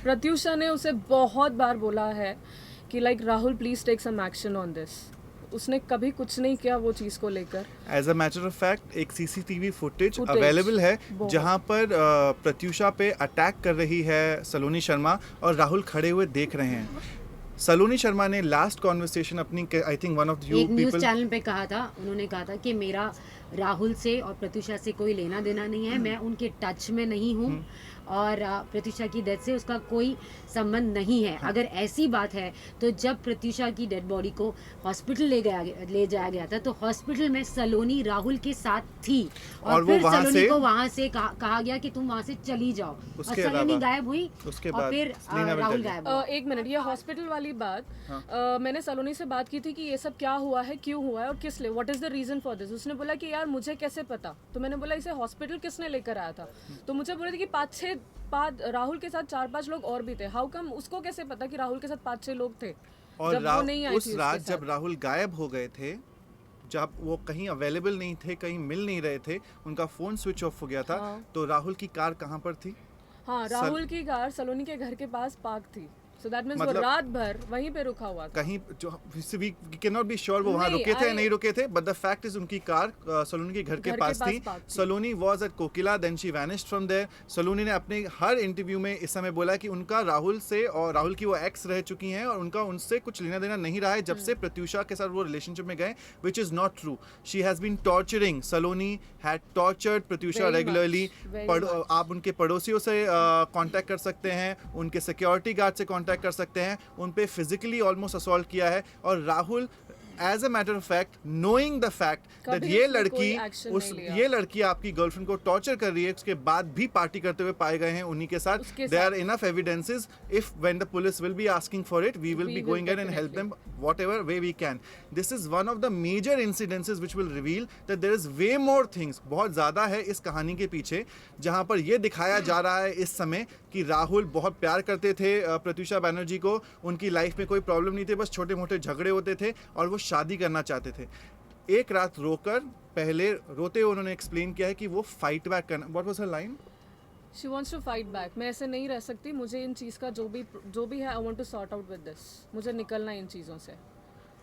प्रत्युषा ने उसे बहुत बार बोला है कि like Rahul please take some action on this. उसने कभी कुछ नहीं किया वो चीज़ को लेकर। As a matter of fact एक सीसीटीवी फुटेज Footage, अवेलेबल है बहुत। जहां पर प्रत्युषा पे अटैक कर रही है सलोनी शर्मा और राहुल खड़े हुए देख रहे हैं। सलोनी शर्मा ने लास्ट कॉन्वर्सेशन अपनी I think one of you एक न्यूज़ पीपल चैनल पे कहा था, उन्होंने कहा था कि मेरा राहुल से और प्रत्युषा से कोई लेना देना नहीं है, मैं उनके टच में नहीं हूँ और प्रत्युषा की डेथ से उसका कोई संबंध नहीं है। अगर ऐसी बात है तो जब प्रत्युषा की डेड बॉडी को हॉस्पिटल ले जाया गया था तो हॉस्पिटल में सलोनी राहुल के साथ थी और वो फिर वहाँ सलोनी से- को वहाँ से कहा गया कि तुम वहाँ से चली जाओ और उसके सलोनी अलावा- गायब हुई उसके और बाद फिर लीना राहुल विंटेज। गायब हुआ। एक मिनट, ये हॉस्पिटल वाली बात मैंने सलोनी से बात की थी कि ये सब क्या हुआ है, क्यों हुआ है और किस लिए, what is the reason for this. उसने बोला कि यार मुझे कैसे पता, तो मैंने बोला इसे हॉस्पिटल किसने लेकर आया था, तो मुझे बोले थे कि 5-6 राहुल के साथ 4-5 लोग और भी थे। हाउ कम उसको कैसे पता कि राहुल के साथ 5-6 लोग थे और जब वो नहीं आई उस थी उसके रात साथ? जब राहुल गायब हो गए थे, जब वो कहीं अवेलेबल नहीं थे, कहीं मिल नहीं रहे थे, उनका फोन स्विच ऑफ हो गया था, हाँ। तो राहुल की कार कहाँ पर थी? हाँ, राहुल की कार सलोनी के घर के पास पार्क थी, सो दैट मींस वो मतलब- रात भर वहीं पे रुका हुआ था। कहीं जो we can not be sure वो वहाँ नहीं, रुके थे या I- नहीं रुके थे, बट द फैक्ट इज उनकी कार सलोनी के घर के पास थी। parked थी। Saloni was at Kokila, then she vanished from there. Saloni ने अपने हर इंटरव्यू में इस समय बोला कि उनका राहुल से, और राहुल की वो एक्स रह चुकी हैं और उनका उनसे कुछ लेना देना नहीं रहा है जब से प्रत्युषा के साथ वो रिलेशनशिप में गए, which is not true. She has been torturing, Saloni had tortured Pratyusha Very regularly. much, very much. आप उनके पड़ोसियों से कांटेक्ट कर सकते हैं, उनके सिक्योरिटी गार्ड से कांटेक्ट कर सकते हैं, उन पे फिजिकली ऑलमोस्ट असॉल्ट किया है। और Rahul as a matter of fact, knowing the fact that कभी ये उसने लड़की कोई action नहीं लिया। ये लड़की आपकी गर्लफ्रेंड को टॉर्चर कर रही है, उसके बाद भी पार्टी करते हुए पाए गए हैं उन्हीं के साथ, उसके देयर आर साथ। Enough evidences. If when the police will be asking for it, we will We be will going and help them whatever way we can. This is one of the major incidences which will reveal that there is way more things, बहुत ज़्यादा है इस कहानी के पीछे, जहाँ पर ये दिखाया जा रहा है इस समय कि राहुल बहुत प्यार करते थे प्रत्युषा बैनर्जी को, उनकी लाइफ में कोई प्रॉब्लम नहीं थे, बस छोटे मोटे झगड़े होते थे और वो शादी करना चाहते थे। एक रात रोकर पहले रोते हुए उन्होंने एक्सप्लेन किया है कि वो फाइट बैक करना, what was her line? She wants to fight back. मैं ऐसे नहीं रह सकती, मुझे इन चीज़ का जो भी है, I want to sort out with this. मुझे निकलना है इन चीज़ों से।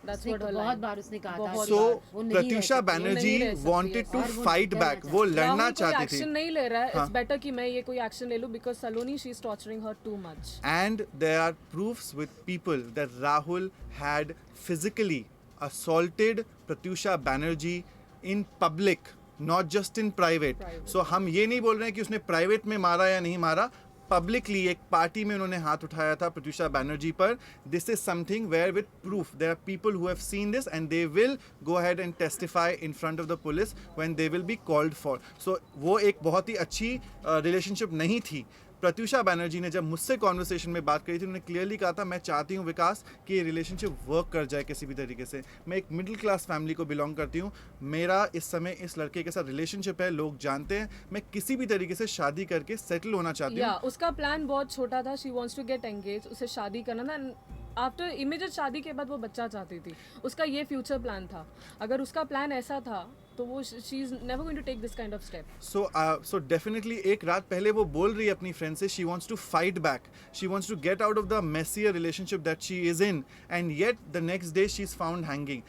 दैट्स उसने व्हाट हर बहुत लाइन। बार उसने कहा था बहुत सो बार। वो नहीं रह प्रत्युषा सकती, बैनर्जी नहीं रह सकती वांटेड है। टू और वो फाइट लड़ना बैक, वो लड़ना राहुल कोई चाहती एक्शन थी। नहीं ले रहा है, हाँ। इट्स बेटर कि मैं ये कोई एक्शन ले लूं because Saloni she is torturing her too much. And there are proofs with people that Rahul had physically assaulted Pratyusha Banerjee in public, not just in private. So हम ये नहीं बोल रहे हैं कि उसने प्राइवेट में मारा या नहीं मारा, पब्लिकली एक पार्टी में उन्होंने हाथ उठाया था प्रत्युषा बैनर्जी पर। This is something where with proof there are people who have seen this and they will go ahead and testify in front of the police when they will be called for. So वो एक बहुत ही अच्छी relationship नहीं थी। प्रत्युषा बैनर्जी ने जब मुझसे conversation में बात करी थी, उन्होंने क्लियरली कहा था मैं चाहती हूँ विकास कि ये रिलेशनशिप वर्क कर जाए किसी भी तरीके से। मैं एक मिडिल क्लास फैमिली को बिलोंग करती हूँ, मेरा इस समय इस लड़के के साथ रिलेशनशिप है, लोग जानते हैं, मैं किसी भी तरीके से शादी करके सेटल होना चाहती या हूँ। उसका प्लान बहुत छोटा था, she wants to get engage, उसे शादी करना था। आफ्टर इमीडिएट शादी के बाद वो बच्चा चाहती थी, उसका ये फ्यूचर प्लान था। अगर उसका प्लान ऐसा था तो वो she is never going to take this kind of step. So definitely एक रात पहले वो बोल रही है अपनी फ्रेंड से, she wants to fight back, she wants to get out of the messier relationship that she is in, and yet the next day she is found hanging.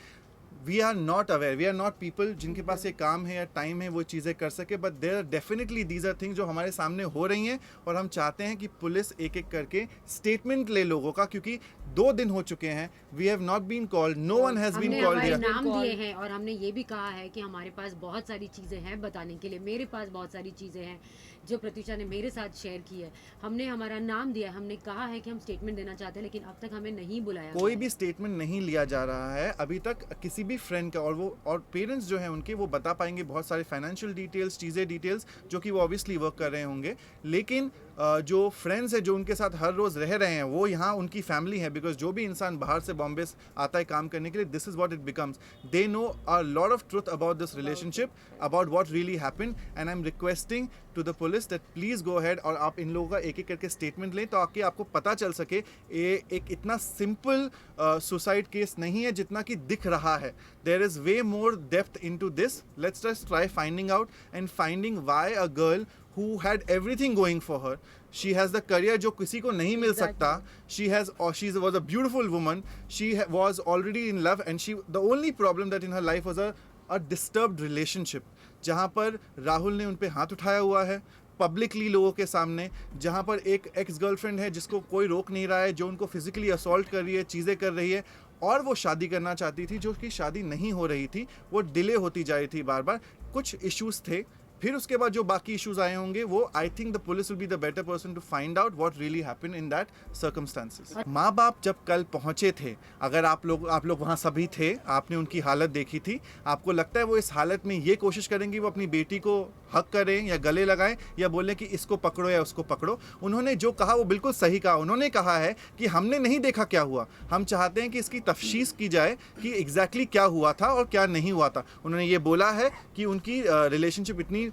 We are not aware, we are not people जिनके पास ये काम है या time है वो चीज़ें कर सके, but there are definitely these are things जो हमारे सामने हो रही हैं और हम चाहते हैं कि पुलिस एक एक करके स्टेटमेंट ले लोगों का, क्योंकि 2 दिन हो चुके हैं, we have not been called, no one has been हमने कॉल्ड हमारे हियर। नाम दिए हैं और हमने ये भी कहा है कि हमारे पास बहुत सारी चीज़ें हैं बताने के लिए। मेरे पास बहुत सारी चीज़ें हैं जो प्रत्युषा ने मेरे साथ शेयर की है। हमने हमारा नाम दिया, हमने कहा है कि हम स्टेटमेंट देना चाहते हैं, लेकिन अब तक हमें नहीं बुलाया कोई गया भी स्टेटमेंट नहीं लिया जा रहा है अभी तक किसी भी फ्रेंड का, और पेरेंट्स जो हैं उनके वो बता पाएंगे बहुत सारे फाइनेंशियल डिटेल्स, चीज़ें डिटेल्स जो कि वो ऑब्वियसली वर्क कर रहे होंगे, लेकिन जो फ्रेंड्स है जो उनके साथ हर रोज़ रह रहे हैं वो यहाँ उनकी फैमिली है, बिकॉज जो भी इंसान बाहर से बॉम्बे आता है काम करने के लिए, this is what it becomes, they know a lot of truth about this relationship, about what really happened, and I am requesting to the police that please go ahead और आप इन लोगों का एक एक करके स्टेटमेंट लें ताकि आपको पता चल सके ये एक इतना सिंपल सुसाइड केस नहीं है जितना कि दिख रहा है। There is way more depth in to this, let's just try finding out and finding why a girl who had everything going for her, she has the career जो किसी को नहीं मिल सकता. शी हैज़, और she was a beautiful woman. She was already in love and she, the only problem that in her life was a disturbed relationship, जहाँ पर राहुल ने उन पे हाथ उठाया हुआ है पब्लिकली लोगों के सामने, जहाँ पर एक एक्स गर्लफ्रेंड है जिसको कोई रोक नहीं रहा है, जो उनको फिजिकली असॉल्ट कर रही है, चीज़ें कर रही है, और वो शादी करना चाहती थी, जो कि शादी नहीं हो रही थी, वो डिले होती जा रही थी बार बार. कुछ इश्यूज थे, फिर उसके बाद जो बाकी इश्यूज आए होंगे वो I think the police will be the better person to find out what really happened in that circumstances. माँ बाप जब कल पहुंचे थे, अगर आप लोग वहाँ सभी थे, आपने उनकी हालत देखी थी, आपको लगता है वो इस हालत में ये कोशिश करेंगे वो अपनी बेटी को हक करें या गले लगाएं या बोलें कि इसको पकड़ो या उसको पकड़ो? उन्होंने जो कहा वो बिल्कुल सही कहा. उन्होंने कहा है कि हमने नहीं देखा क्या हुआ, हम चाहते हैं कि इसकी तफ्शीश की जाए कि एग्जैक्टली क्या हुआ था और क्या नहीं हुआ था. उन्होंने ये बोला है कि उनकी रिलेशनशिप इतनी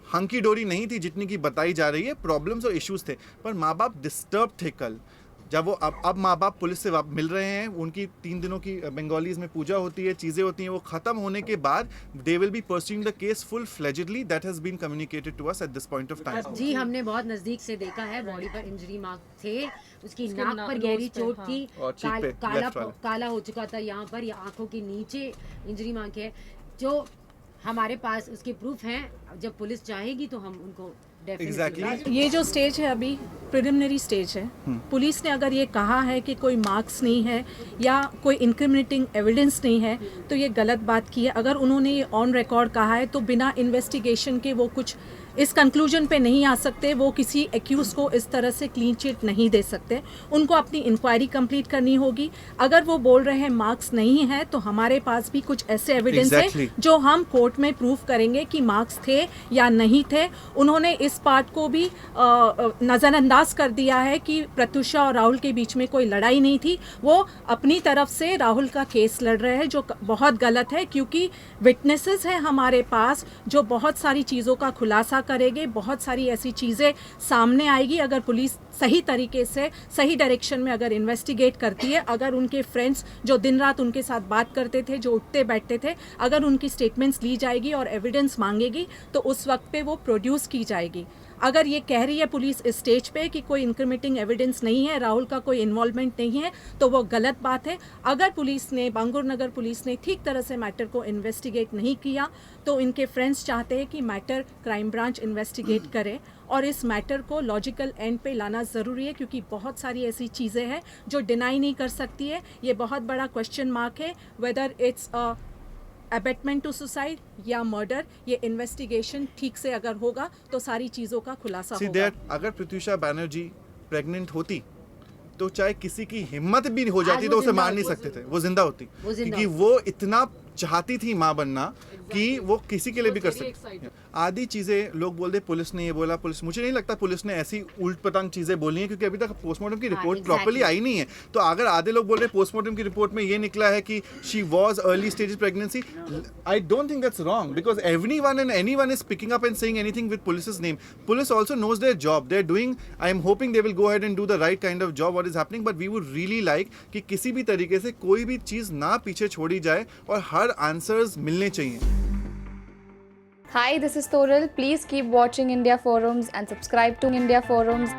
हंकी डोरी नहीं थी जितनी की बताई जा रही है, प्रॉब्लम्स और इश्यूज थे, पर माँ बाप डिस्टर्ब थे कल. जब वो अब माँ बाप पुलिस से मिल रहे हैं, उनकी 3 दिनों की बंगालीज में पूजा होती है, चीज़ें होती हैं, वो ख़त्म होने के बाद they will be pursuing the case full fledgedly. That has been communicated to us at this point of time. जी, हमने बहुत नजदीक से देखा है, बॉडी पर इंजरी मार्क थे, उसकी नाक पर गहरी चोट थी, और चीक पे, left वाला. काला हो चुका था यहाँ पर, या आंखों के नीचे इंजरी मार्क है, जो हमारे पास उसके प्रूफ हैं. जब पुलिस चाहेगी तो हम उनको Exactly. ये जो स्टेज है अभी प्रिलिमिनरी स्टेज है. पुलिस ने अगर ये कहा है कि कोई मार्क्स नहीं है या कोई इंक्रिमिनेटिंग एविडेंस नहीं है तो ये गलत बात की है. अगर उन्होंने ये ऑन रिकॉर्ड कहा है तो बिना इन्वेस्टिगेशन के वो कुछ इस कंक्लूजन पे नहीं आ सकते. वो किसी एक्यूज को इस तरह से क्लीन चिट नहीं दे सकते. उनको अपनी इंक्वायरी कंप्लीट करनी होगी. अगर वो बोल रहे हैं मार्क्स नहीं है तो हमारे पास भी कुछ ऐसे एविडेंस Exactly. है जो हम कोर्ट में प्रूफ करेंगे कि मार्क्स थे या नहीं थे. उन्होंने इस पार्ट को भी नज़रअंदाज कर दिया है कि प्रत्युषा और राहुल के बीच में कोई लड़ाई नहीं थी. वो अपनी तरफ से राहुल का केस लड़ रहे हैं, जो बहुत गलत है, क्योंकि विटनेसेस हैं हमारे पास जो बहुत सारी चीज़ों का खुलासा करेंगे. बहुत सारी ऐसी चीज़ें सामने आएगी अगर पुलिस सही तरीके से सही डायरेक्शन में अगर इन्वेस्टिगेट करती है. अगर उनके फ्रेंड्स जो दिन रात उनके साथ बात करते थे, जो उठते बैठते थे, अगर उनकी स्टेटमेंट्स ली जाएगी और एविडेंस मांगेगी तो उस वक्त पे वो प्रोड्यूस की जाएगी. अगर ये कह रही है पुलिस इस स्टेज पे कि कोई इंक्रिमिनेटिंग एविडेंस नहीं है, राहुल का कोई इन्वॉल्वमेंट नहीं है, तो वो गलत बात है. अगर पुलिस ने, बांगुर नगर पुलिस ने ठीक तरह से मैटर को इन्वेस्टिगेट नहीं किया तो इनके फ्रेंड्स चाहते हैं कि मैटर क्राइम ब्रांच इन्वेस्टिगेट करे और इस मैटर को लॉजिकल एंड पे लाना ज़रूरी है, क्योंकि बहुत सारी ऐसी चीज़ें हैं जो डिनाई नहीं कर सकती है. ये बहुत बड़ा क्वेश्चन मार्क है whether it's abetment to suicide या मर्डर. ये इन्वेस्टिगेशन ठीक से अगर होगा तो सारी चीज़ों का खुलासा होगा. अगर प्रत्युषा बैनर्जी प्रेग्नेंट होती तो चाहे किसी की हिम्मत भी हो जाती तो उसे मार नहीं सकते थे, वो जिंदा होती, क्योंकि वो इतना चाहती थी माँ बनना कि वो किसी के लिए भी कर सकती. आधी चीज़ें लोग बोलते पुलिस ने ये बोला, पुलिस, मुझे नहीं लगता पुलिस ने ऐसी उल्ट पटांग चीज़ें बोली हैं, क्योंकि अभी तक पोस्टमार्टम की रिपोर्ट प्रॉपर्ली आई नहीं है. तो अगर आधे लोग बोल रहे पोस्टमार्टम की रिपोर्ट में ये निकला है कि she was early stage pregnancy, I don't think that's wrong, because everyone and anyone is picking up and saying anything with police's name. Police also knows their job, they are doing, I am hoping they will go ahead and do the right kind of job what is happening, but we would really like कि किसी भी तरीके से कोई भी चीज़ ना पीछे छोड़ी जाए और हर आंसर्स मिलने चाहिए. Hi, this is Toril. Please keep watching India Forums and subscribe to India Forums.